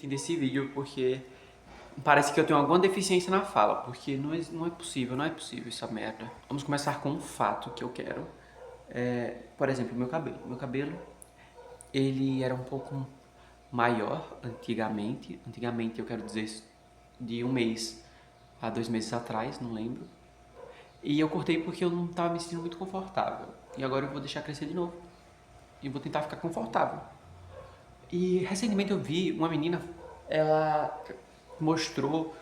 desse vídeo porque parece que eu tenho alguma deficiência na fala, porque não é possível essa merda. Vamos começar com um fato que eu quero. Por exemplo, meu cabelo. Meu cabelo, ele era um pouco maior antigamente. Antigamente eu quero dizer de um mês a 2 meses atrás, não lembro. E eu cortei porque eu não estava me sentindo muito confortável. E agora eu vou deixar crescer de novo. E vou tentar ficar confortável. E recentemente eu vi uma menina, ela mostrou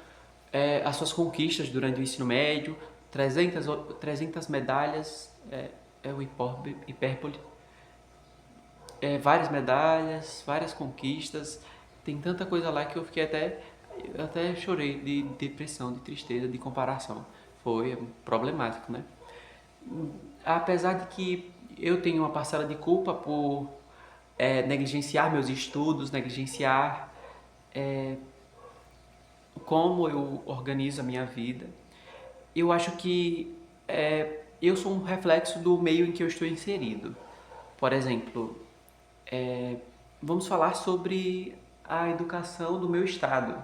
as suas conquistas durante o ensino médio, 300 medalhas, o hipérbole, várias medalhas, várias conquistas, tem tanta coisa lá que eu até chorei de depressão, de tristeza, de comparação. Foi problemático, né? Apesar de que eu tenho uma parcela de culpa por negligenciar meus estudos, negligenciar como eu organizo a minha vida, eu acho que eu sou um reflexo do meio em que eu estou inserido. Por exemplo, vamos falar sobre a educação do meu estado.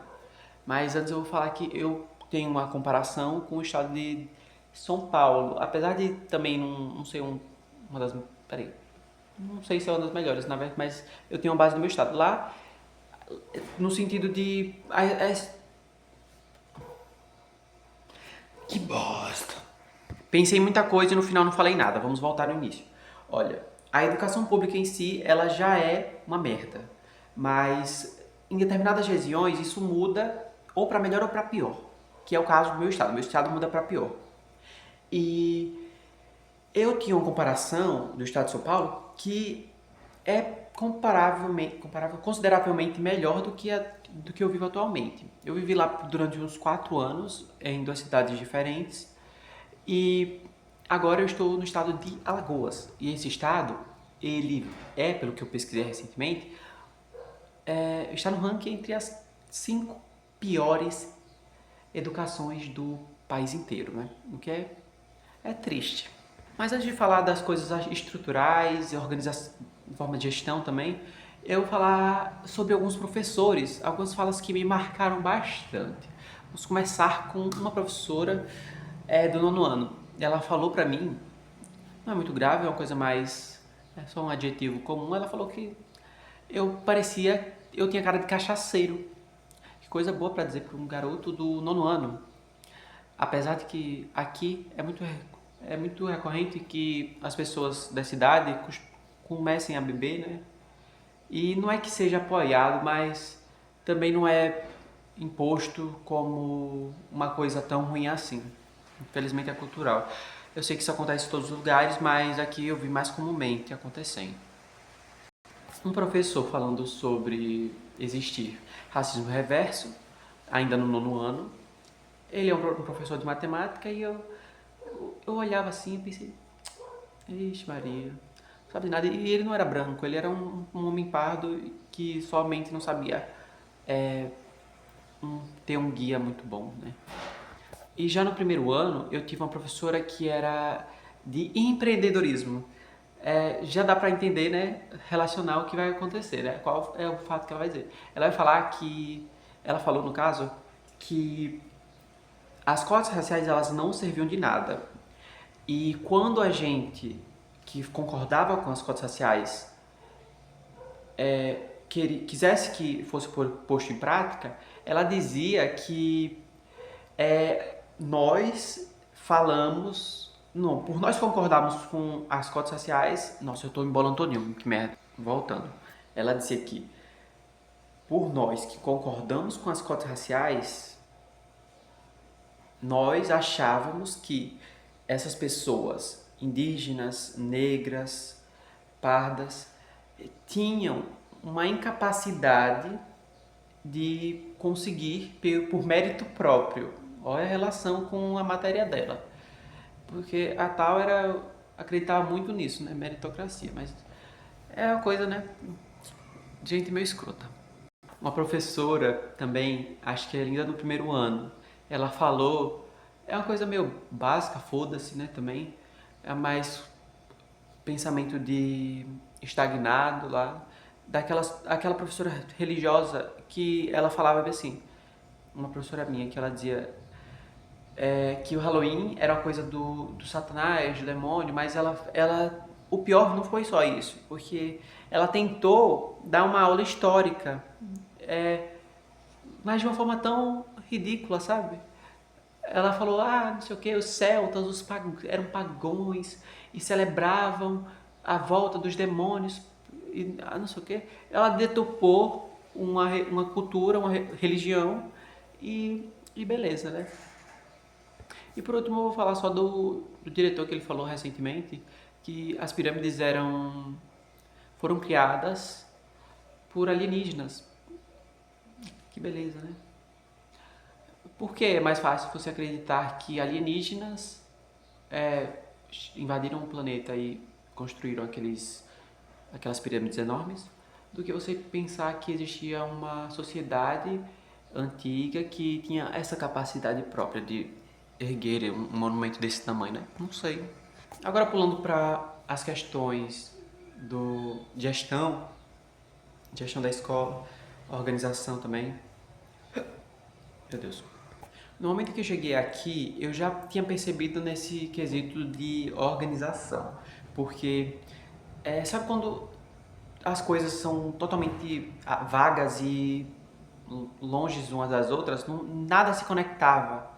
Mas antes eu vou falar que eu tenho uma comparação com o estado de São Paulo. Apesar de também não ser uma das... Peraí. Não sei se é uma das melhores, na verdade, mas eu tenho uma base no meu estado. Lá, no sentido de... Que bosta! Pensei em muita coisa e no final não falei nada. Vamos voltar no início. Olha, a educação pública em si, ela já é uma merda. Mas em determinadas regiões isso muda ou para melhor ou para pior, que é o caso do meu estado. Meu estado muda para pior. E eu tinha uma comparação do estado de São Paulo que é consideravelmente melhor do que eu vivo atualmente. Eu vivi lá durante uns 4 anos, em 2 cidades diferentes, e agora eu estou no estado de Alagoas. E esse estado, ele pelo que eu pesquisei recentemente, está no ranking entre as 5 piores educações do país inteiro, né? O que é triste. Mas antes de falar das coisas estruturais, organização, forma de gestão também, eu vou falar sobre alguns professores, algumas falas que me marcaram bastante. Vamos começar com uma professora do 9º ano. Ela falou pra mim, não é muito grave, é uma coisa mais... é só um adjetivo comum. Ela falou que eu tinha cara de cachaceiro. Que coisa boa pra dizer pra um garoto do 9º ano. Apesar de que aqui é muito recorrente que as pessoas dessa idade comecem a beber, né? E não é que seja apoiado, mas também não é imposto como uma coisa tão ruim assim. Infelizmente é cultural. Eu sei que isso acontece em todos os lugares, mas aqui eu vi mais comumente acontecendo. Um professor falando sobre existir racismo reverso, ainda no 9º ano. Ele é um professor de matemática e eu olhava assim e pensei, ixi Maria, não sabe nada. E ele não era branco, ele era um homem pardo que somente não sabia ter um guia muito bom, né? E já no primeiro ano eu tive uma professora que era de empreendedorismo. Já dá pra entender, né, relacionar o que vai acontecer, né? Qual é o fato que ela vai dizer. Ela vai falar que, ela falou no caso, que as cotas raciais elas não serviam de nada. E quando a gente que concordava com as cotas raciais quisesse que fosse posto em prática, ela dizia que nós falamos, não, por nós concordarmos com as cotas raciais, nossa, eu tô embolando todinho, que merda, voltando. Ela dizia que por nós que concordamos com as cotas raciais, nós achávamos que essas pessoas indígenas, negras, pardas, tinham uma incapacidade de conseguir por mérito próprio. Olha a relação com a matéria dela. Porque a tal acreditava muito nisso, né? Meritocracia. Mas é uma coisa, né? Gente meio escrota. Uma professora também, acho que ainda no primeiro ano, ela falou, é uma coisa meio básica, foda-se, né, também, é mais pensamento de estagnado lá. aquela professora religiosa que ela falava assim, uma professora minha, que ela dizia que o Halloween era uma coisa do Satanás, do demônio, mas o pior não foi só isso, porque ela tentou dar uma aula histórica, mas de uma forma tão ridícula, sabe? Ela falou, não sei o que, os celtas, eram pagões e celebravam a volta dos demônios e não sei o que. Ela deturpou uma cultura, uma religião e beleza, né? E por último eu vou falar só do diretor que ele falou recentemente, que as pirâmides foram criadas por alienígenas. Que beleza, né? Por que é mais fácil você acreditar que alienígenas invadiram o planeta e construíram aquelas pirâmides enormes, do que você pensar que existia uma sociedade antiga que tinha essa capacidade própria de erguer um monumento desse tamanho, né? Não sei. Agora pulando para as questões do gestão da escola, organização também. Meu Deus. No momento que eu cheguei aqui, eu já tinha percebido nesse quesito de organização, porque sabe quando as coisas são totalmente vagas e longe umas das outras, nada se conectava.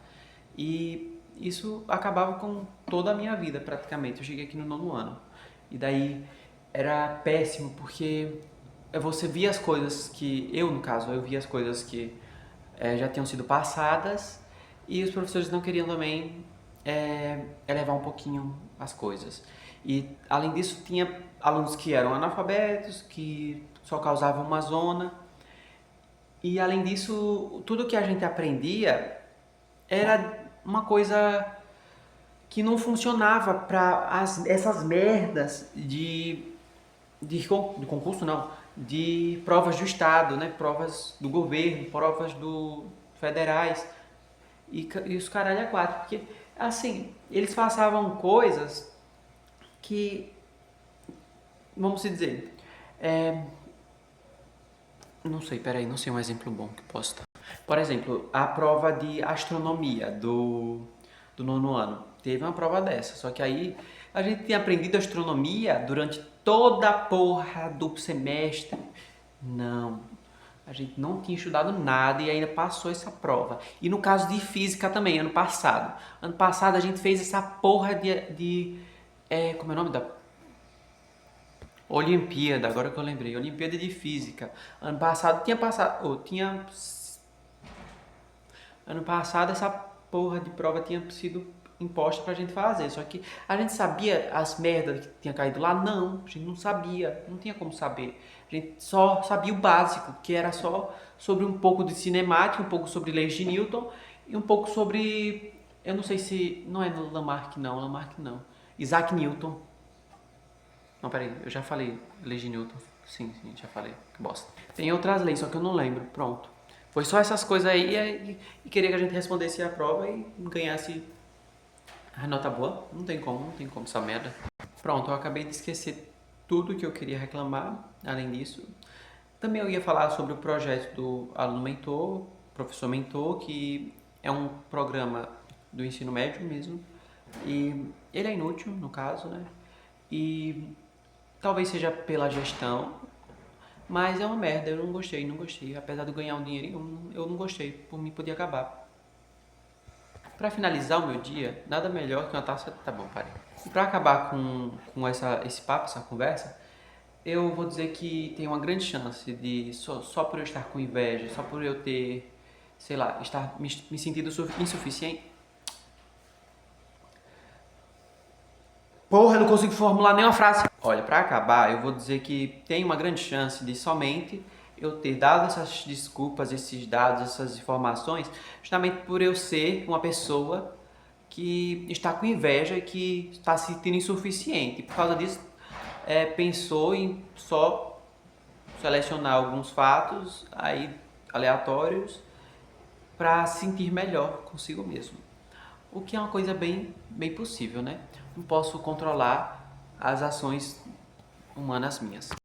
E isso acabava com toda a minha vida praticamente. Eu cheguei aqui no 9º ano. E daí era péssimo porque você via as coisas que, no caso, eu via as coisas que já tinham sido passadas e os professores não queriam também elevar um pouquinho as coisas. E além disso tinha alunos que eram analfabetos, que só causavam uma zona. E além disso, tudo que a gente aprendia era uma coisa que não funcionava para essas merdas de concurso, não, de provas do Estado, né? Provas do governo, provas federais e os caralho a quatro, porque assim, eles passavam coisas que, vamos dizer, não sei, peraí, não sei um exemplo bom que posso dar. Por exemplo, a prova de astronomia do 9º ano. Teve uma prova dessa, só que aí a gente tinha aprendido astronomia durante toda a porra do semestre. Não, a gente não tinha estudado nada e ainda passou essa prova. E no caso de física também, ano passado. Ano passado a gente fez essa porra como é o nome da Olimpíada, agora que eu lembrei, Olimpíada de Física. Ano passado Ano passado essa porra de prova tinha sido imposta pra gente fazer, só que a gente sabia as merdas que tinha caído lá? Não, a gente não sabia, não tinha como saber. A gente só sabia o básico, que era só sobre um pouco de cinemática, um pouco sobre leis de Newton e um pouco sobre, eu não sei se, não é Lamarck não, Isaac Newton. Não, peraí, eu já falei leis de Newton. Sim, já falei. Que bosta. Tem outras leis, só que eu não lembro. Pronto. Foi só essas coisas aí e queria que a gente respondesse a prova e ganhasse a nota boa. Não tem como essa merda. Pronto, eu acabei de esquecer tudo que eu queria reclamar, além disso. Também eu ia falar sobre o projeto do aluno mentor, professor mentor, que é um programa do ensino médio mesmo. E ele é inútil, no caso, né? E talvez seja pela gestão, mas é uma merda, eu não gostei. Apesar de ganhar um dinheirinho, eu não gostei, por mim podia acabar. Pra finalizar o meu dia, nada melhor que uma taça... Tá bom, parei. E pra acabar com esse papo, essa conversa, eu vou dizer que tem uma grande chance de, só por eu estar com inveja, só por eu ter, sei lá, estar me sentindo insuficiente... Porra, eu não consigo formular nenhuma frase. Olha, pra acabar, eu vou dizer que tem uma grande chance de somente eu ter dado essas desculpas, esses dados, essas informações, justamente por eu ser uma pessoa que está com inveja e que está se sentindo insuficiente. Por causa disso, pensou em só selecionar alguns fatos aí aleatórios para se sentir melhor consigo mesmo. O que é uma coisa bem possível, né? Não posso controlar as ações humanas minhas.